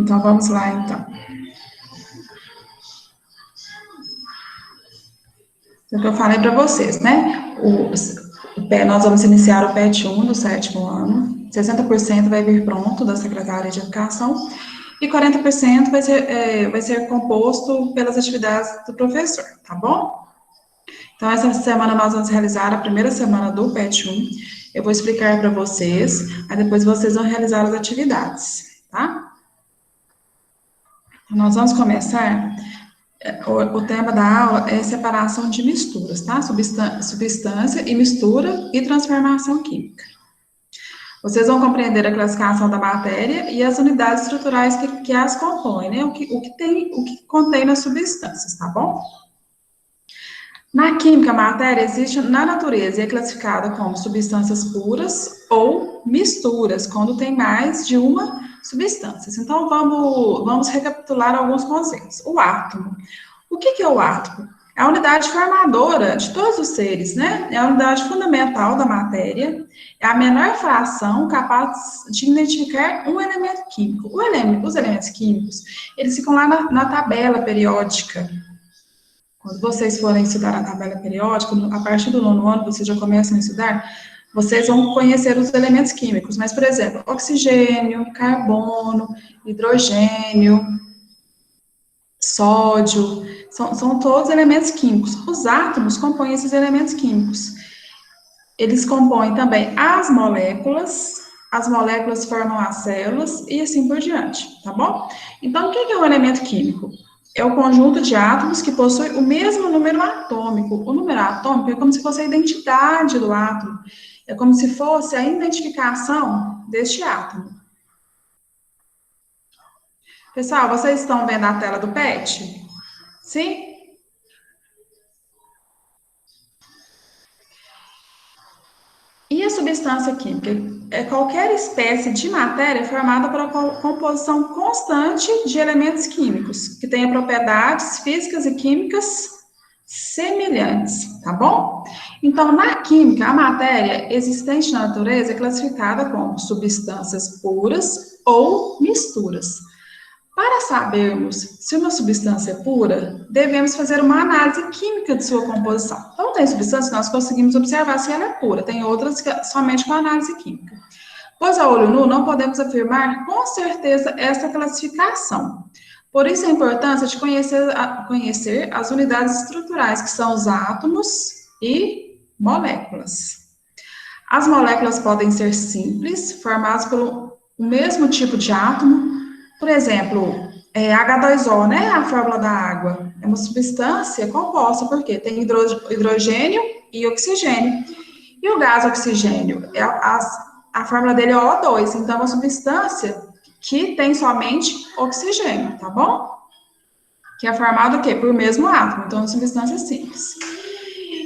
Então, vamos lá, então. É o que eu falei para vocês, né? Nós vamos iniciar o PET 1 do 7º ano. 60% vai vir pronto da Secretaria de Educação e 40% vai ser composto pelas atividades do professor, tá bom? Então, essa semana nós vamos realizar a primeira semana do PET 1. Eu vou explicar para vocês, aí depois vocês vão realizar as atividades, tá? Nós vamos começar. O tema da aula é separação de misturas, tá? Substância e mistura e transformação química. Vocês vão compreender a classificação da matéria e as unidades estruturais que as compõem, né? O que contém nas substâncias, tá bom? Na química, a matéria existe na natureza e é classificada como substâncias puras ou misturas, quando tem mais de uma substância. Então, vamos recapitular alguns conceitos. O átomo. O que é o átomo? É a unidade formadora de todos os seres, né? É a unidade fundamental da matéria, é a menor fração capaz de identificar um elemento químico. Os elementos químicos, eles ficam lá na tabela periódica. Quando vocês forem estudar a tabela periódica, a partir do 9º ano, vocês já começam a estudar, vocês vão conhecer os elementos químicos. Mas, por exemplo, oxigênio, carbono, hidrogênio, sódio, são todos elementos químicos. Os átomos compõem esses elementos químicos. Eles compõem também as moléculas formam as células e assim por diante, tá bom? Então, o que é um elemento químico? É o conjunto de átomos que possui o mesmo número atômico. O número atômico é como se fosse a identidade do átomo. É como se fosse a identificação deste átomo. Pessoal, vocês estão vendo a tela do PET? Sim? E a substância química? É qualquer espécie de matéria formada por uma composição constante de elementos químicos, que tenha propriedades físicas e químicas semelhantes, tá bom? Então, na química, a matéria existente na natureza é classificada como substâncias puras ou misturas. Para sabermos se uma substância é pura, devemos fazer uma análise química de sua composição. Então, tem substâncias que nós conseguimos observar se ela é pura, tem outras que somente com análise química. Pois a olho nu não podemos afirmar com certeza essa classificação. Por isso a importância de conhecer as unidades estruturais, que são os átomos e moléculas. As moléculas podem ser simples, formadas pelo mesmo tipo de átomo. Por exemplo, H2O, né? A fórmula da água. É uma substância composta, porque tem hidrogênio e oxigênio. E o gás oxigênio, a fórmula dele é O2, então é uma substância que tem somente oxigênio, tá bom? Que é formado o quê? Por mesmo átomo, então é uma substância simples.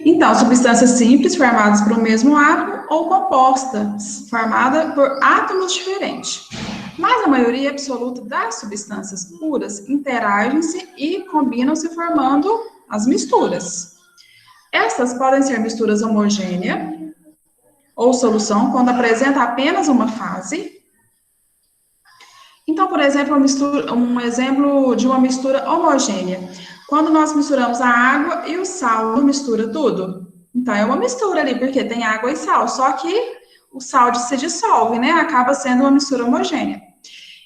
Então, substâncias simples formadas por um mesmo átomo ou compostas, formada por átomos diferentes. Mas a maioria absoluta das substâncias puras interagem-se e combinam-se formando as misturas. Estas podem ser misturas homogêneas ou solução, quando apresenta apenas uma fase. Então, por exemplo, um exemplo de uma mistura homogênea. Quando nós misturamos a água e o sal, mistura tudo. Então, é uma mistura ali, porque tem água e sal, só que o sal se dissolve, né? Acaba sendo uma mistura homogênea.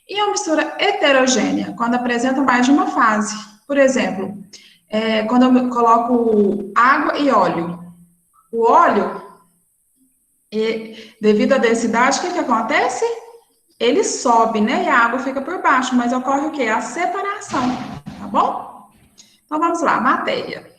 E a mistura heterogênea, quando apresenta mais de uma fase. Por exemplo, quando eu coloco água e óleo. O óleo, devido à densidade, o que acontece? Ele sobe, né? E a água fica por baixo, mas ocorre o quê? A separação, tá bom? Então, vamos lá, matéria.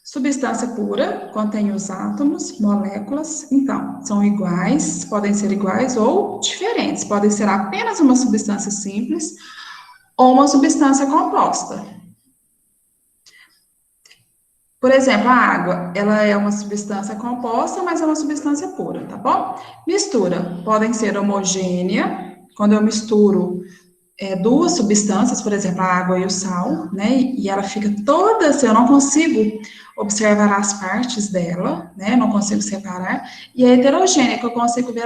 Substância pura, contém os átomos, moléculas, então, são iguais, podem ser iguais ou diferentes, podem ser apenas uma substância simples ou uma substância composta. Por exemplo, a água, ela é uma substância composta, mas é uma substância pura, tá bom? Mistura, podem ser homogênea, quando eu misturo duas substâncias, por exemplo, a água e o sal, né? E ela fica toda assim, eu não consigo observar as partes dela, né? Não consigo separar. E a heterogênea, que eu consigo ver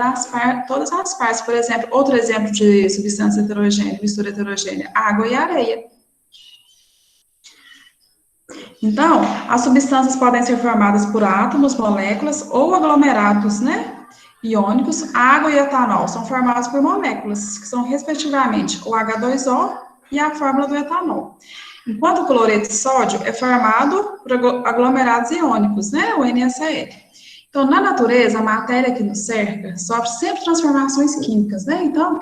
todas as partes. Por exemplo, outro exemplo de substância heterogênea, mistura heterogênea, água e areia. Então, as substâncias podem ser formadas por átomos, moléculas ou aglomerados, né? Iônicos. Água e etanol são formados por moléculas, que são, respectivamente, o H2O e a fórmula do etanol. Enquanto o cloreto de sódio é formado por aglomerados iônicos, né? O NaCl. Então, na natureza, a matéria que nos cerca sofre sempre transformações químicas, né? Então,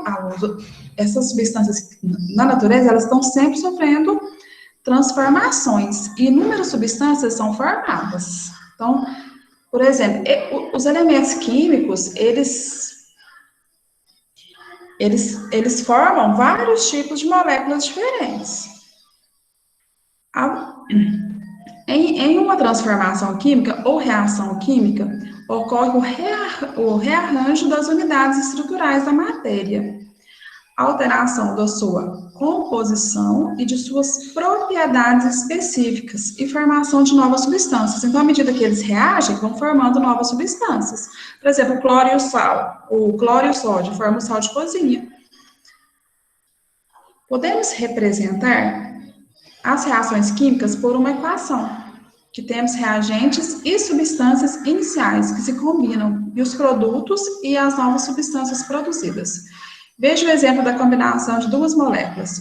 essas substâncias na natureza, elas estão sempre sofrendo transformações, e inúmeras substâncias são formadas. Então, por exemplo, os elementos químicos, eles formam vários tipos de moléculas diferentes. Em uma transformação química ou reação química, ocorre o rearranjo das unidades estruturais da matéria, alteração da sua composição e de suas propriedades específicas e formação de novas substâncias. Então, à medida que eles reagem, vão formando novas substâncias. Por exemplo, o cloro e o sal, o cloro e o sódio formam o sal de cozinha. Podemos representar as reações químicas por uma equação, que temos reagentes e substâncias iniciais que se combinam, e os produtos e as novas substâncias produzidas. Veja o exemplo da combinação de duas moléculas,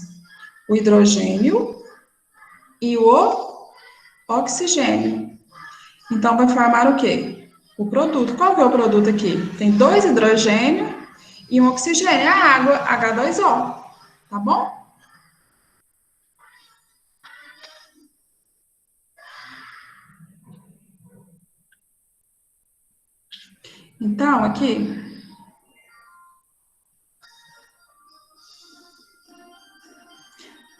o hidrogênio e o oxigênio. Então, vai formar o quê? O produto. Qual que é o produto aqui? Tem 2 hidrogênio e um oxigênio, a água, H2O. Tá bom? Então, aqui,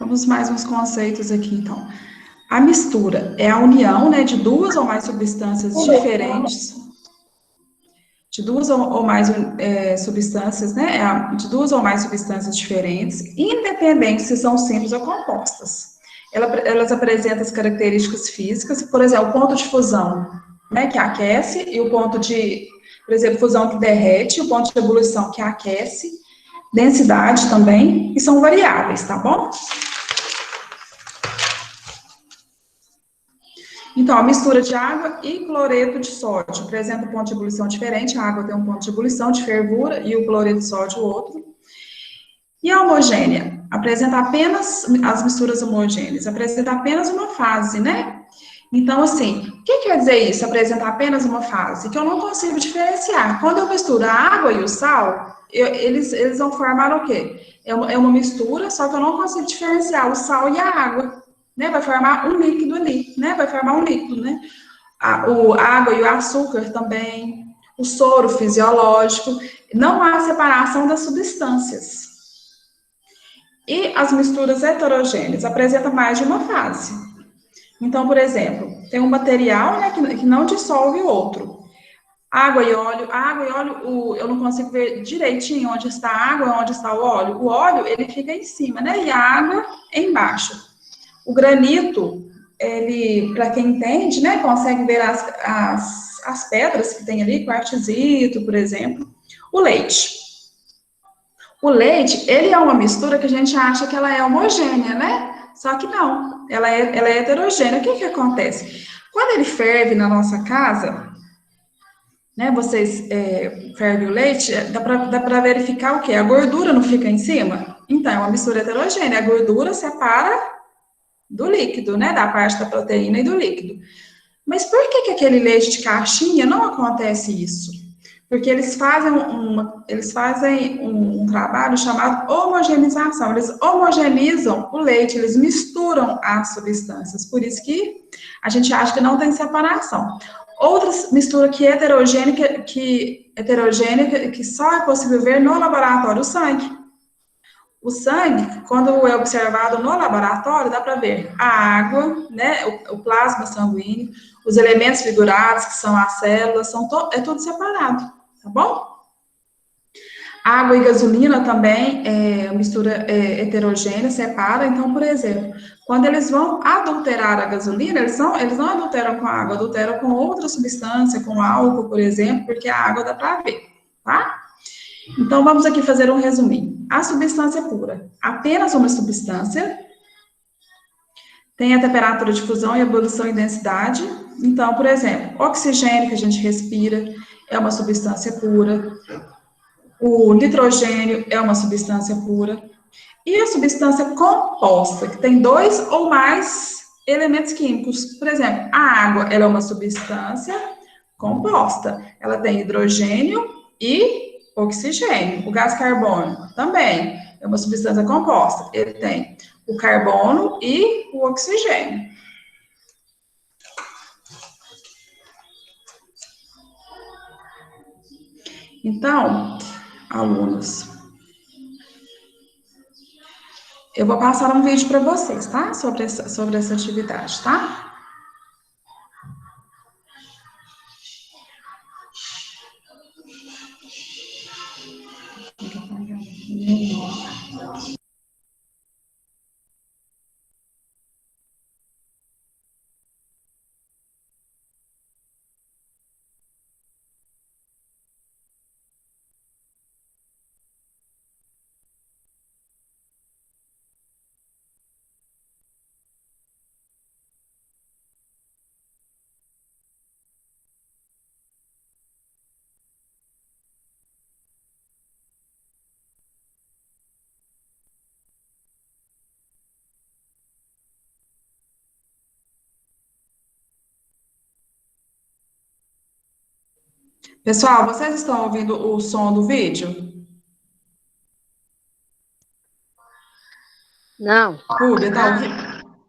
vamos mais uns conceitos aqui, então. A mistura é a união, né, de duas ou mais substâncias diferentes, de duas ou mais substâncias, né, de duas ou mais substâncias diferentes, independente se são simples ou compostas. Elas apresentam as características físicas, por exemplo, o ponto de fusão, né, que aquece, e o ponto de, por exemplo, fusão que derrete, o ponto de ebulição que aquece, densidade também, e são variáveis, tá bom? Então, a mistura de água e cloreto de sódio apresenta um ponto de ebulição diferente. A água tem um ponto de ebulição, de fervura, e o cloreto de sódio outro. E a homogênea apresenta apenas, as misturas homogêneas, apresenta apenas uma fase, né? Então, assim, o que quer dizer isso, apresenta apenas uma fase? Que eu não consigo diferenciar. Quando eu misturo a água e o sal, eles vão formar o quê? É uma mistura, só que eu não consigo diferenciar o sal e a água. Né, vai formar um líquido ali, né? Vai formar um líquido, né? A água e o açúcar também, o soro fisiológico, não há separação das substâncias. E as misturas heterogêneas apresentam mais de uma fase. Então, por exemplo, tem um material, né, que não dissolve o outro. Água e óleo, eu não consigo ver direitinho onde está a água e onde está o óleo. O óleo, ele fica em cima, né? E a água embaixo. O granito, ele, para quem entende, né, consegue ver as pedras que tem ali, quartzito, por exemplo. O leite. O leite, ele é uma mistura que a gente acha que ela é homogênea, né? Só que não, ela é heterogênea. O que acontece? Quando ele ferve na nossa casa, né, vocês fervem o leite, dá para verificar o quê? A gordura não fica em cima? Então, é uma mistura heterogênea. A gordura separa do líquido, né, da parte da proteína e do líquido. Mas por que aquele leite de caixinha não acontece isso? Porque eles fazem um trabalho chamado homogeneização. Eles homogeneizam o leite, eles misturam as substâncias. Por isso que a gente acha que não tem separação. Outra mistura que é heterogênea, que só é possível ver no laboratório, o sangue. O sangue, quando é observado no laboratório, dá para ver a água, né, o plasma sanguíneo, os elementos figurados, que são as células, é tudo separado, tá bom? Água e gasolina também é mistura heterogênea, separa. Então, por exemplo, quando eles vão adulterar a gasolina, eles não adulteram com água, adulteram com outra substância, com álcool, por exemplo, porque a água dá para ver, tá? Então, vamos aqui fazer um resuminho. A substância pura, apenas uma substância, tem a temperatura de fusão e ebulição em densidade. Então, por exemplo, oxigênio que a gente respira é uma substância pura, o nitrogênio é uma substância pura, e a substância composta, que tem dois ou mais elementos químicos. Por exemplo, a água, ela é uma substância composta. Ela tem hidrogênio e oxigênio. O gás carbônico também é uma substância composta. Ele tem o carbono e o oxigênio. Então, alunos, eu vou passar um vídeo para vocês, tá? Sobre essa atividade, tá? Pessoal, vocês estão ouvindo o som do vídeo? Não. Rúbia, tá ouvindo?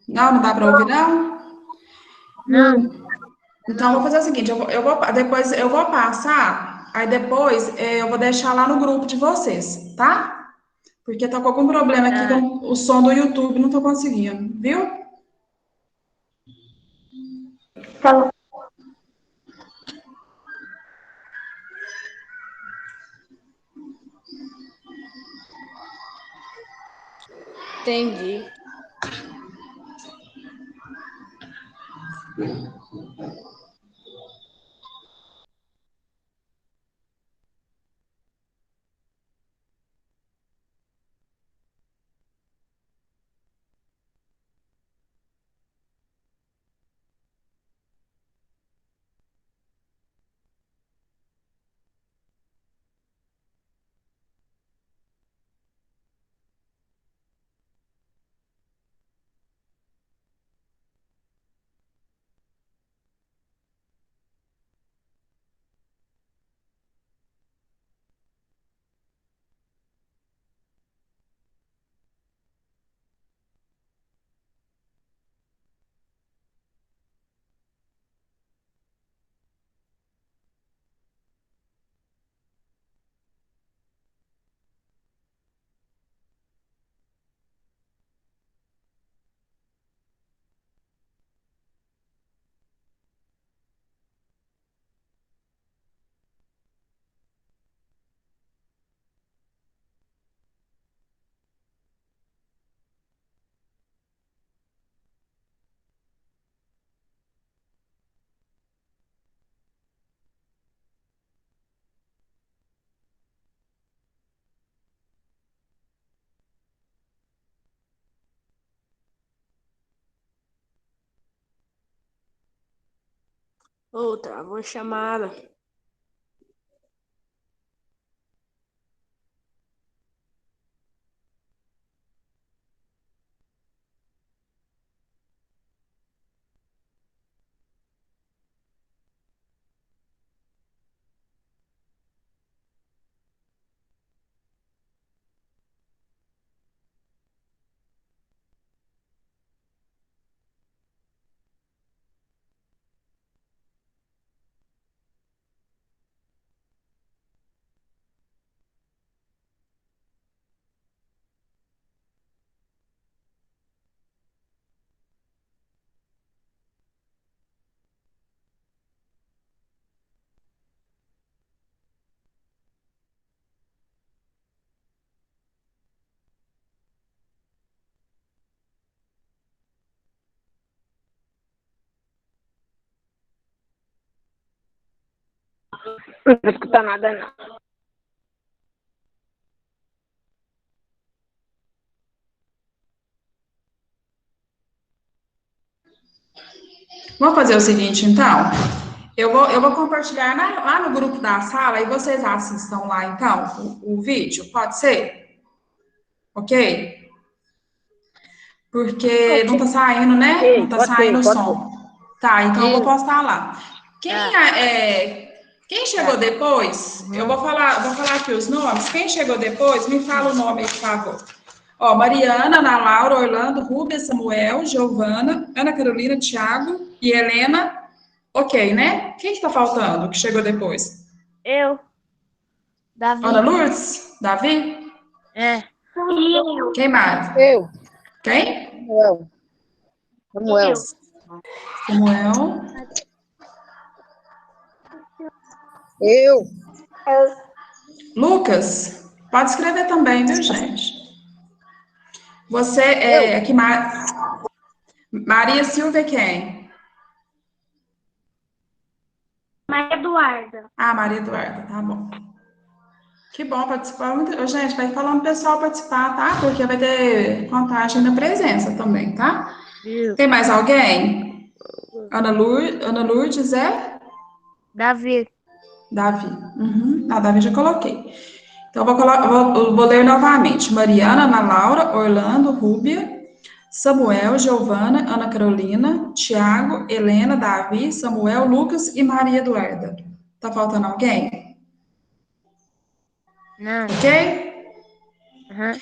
Não, não dá para ouvir, não? Não. Então, eu vou fazer o seguinte, depois eu vou passar, aí depois eu vou deixar lá no grupo de vocês, tá? Porque tá com algum problema aqui Tá. com o som do YouTube, não tô conseguindo, viu? Tá. Entendi. Outra, vou chamada. Não vou escutar nada, não. Vamos fazer o seguinte, então. Eu vou compartilhar lá no grupo da sala e vocês assistam lá, então, o vídeo, pode ser? Ok? Porque não tá saindo, né? Não tá Pode ser, saindo o pode ser. som. Tá, então eu vou Sim, postar lá. tá, Quem chegou tá. depois, eu Uhum. vou falar aqui os nomes. Quem chegou depois, me fala o nome aí, por favor. Ó, Mariana, Ana Laura, Orlando, Rubens, Samuel, Giovana, Ana Carolina, Thiago e Helena. Ok, né? Quem que tá faltando que chegou depois? Eu, Ana Davi. Lourdes? Davi? É. Eu. Quem mais? Eu, Quem? Samuel. Samuel. Samuel. Eu, Lucas? Pode escrever também, viu, gente? Você eu, é que Maria Silvia quem? Maria Eduarda. Ah, Maria Eduarda, tá bom. Que bom participar. Ô, gente, vai falando pro pessoal participar, tá? Porque vai ter contagem da presença também, tá? Viu? Tem mais alguém? Ana Lourdes é? Davi. Davi. Uhum. A Davi já coloquei. Então, vou ler novamente. Mariana, Ana Laura, Orlando, Rúbia, Samuel, Giovana, Ana Carolina, Tiago, Helena, Davi, Samuel, Lucas e Maria Eduarda. Tá faltando alguém? Não. Ok? Uhum.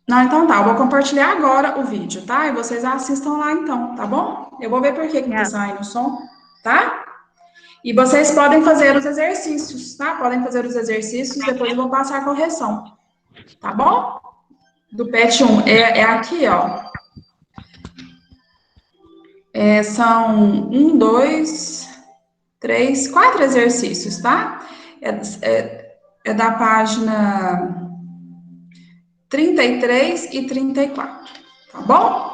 Não, então tá. Eu vou compartilhar agora o vídeo, tá? E vocês assistam lá então, tá bom? Eu vou ver por que não tá Tchau. saindo o som, tá? E vocês podem fazer os exercícios, tá? Podem fazer os exercícios, depois eu vou passar a correção, tá bom? Do PET 1. É aqui, ó. São um, dois, três, quatro exercícios, tá? É da página 33 e 34, tá bom?